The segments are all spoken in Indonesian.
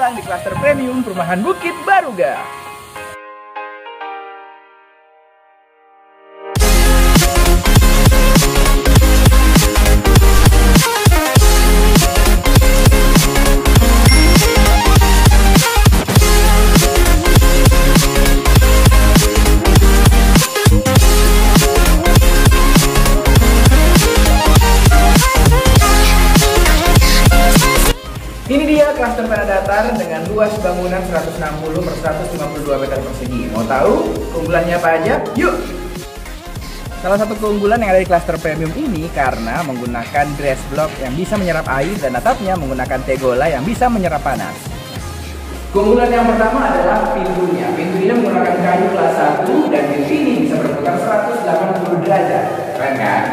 datang di klaster premium perumahan Bukit Baruga. Ini dia klaster tanah datar dengan luas bangunan 160 per 152 meter persegi. Mau tahu keunggulannya apa aja? Yuk! Salah satu keunggulan yang ada di klaster premium ini karena menggunakan dress block yang bisa menyerap air dan atapnya menggunakan tegola yang bisa menyerap panas. Keunggulan yang pertama adalah pintunya. Pintu ini menggunakan kayu kelas 1 dan pintu ini bisa berputar 180 derajat. Keren kan?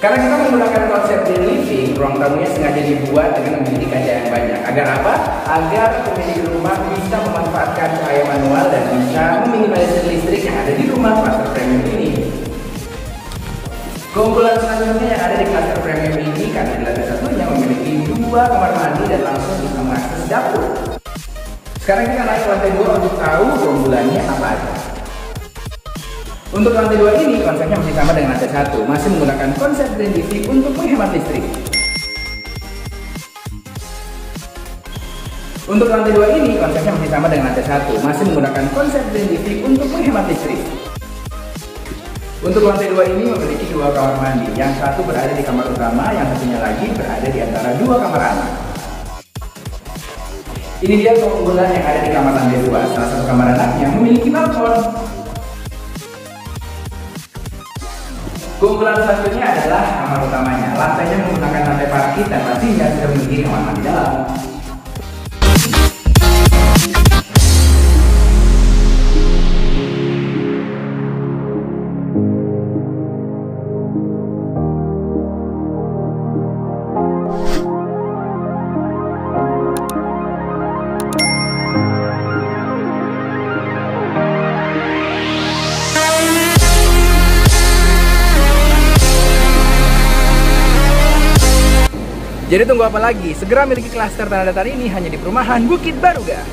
Karena kita menggunakan konsep green living, ruang tamunya sengaja dibuat dengan memiliki kaca yang banyak. Agar apa? Agar pemilik rumah bisa memanfaatkan cahaya manual dan bisa meminimalisir listrik yang ada di rumah klaster premium ini. Keunggulan selanjutnya yang ada di klaster premium ini karena di lantai satunya memiliki 2 kamar mandi dan langsung bisa mengakses dapur. Sekarang kita naik ke lantai 2 untuk tahu keunggulannya apa aja. Untuk lantai 2 ini konsepnya masih sama dengan lantai 1, masih menggunakan konsep green living untuk menghemat listrik. Untuk lantai 2 ini konsepnya masih sama dengan lantai 1, masih menggunakan konsep green living untuk menghemat listrik. Untuk lantai 2 ini memiliki 2 kamar mandi, yang satu berada di kamar utama, yang satunya lagi berada di antara 2 kamar anak. Ini dia keunggulan yang ada di kamar lantai 2, salah satu kamar anaknya memiliki balkon. Keunggulan selanjutnya adalah kamar utamanya. Lantainya menggunakan lantai parkit dan pastinya sudah memiliki kamar mandi dalam. Jadi tunggu apa lagi? Segera miliki klaster tanah datar ini hanya di perumahan Bukit Baruga.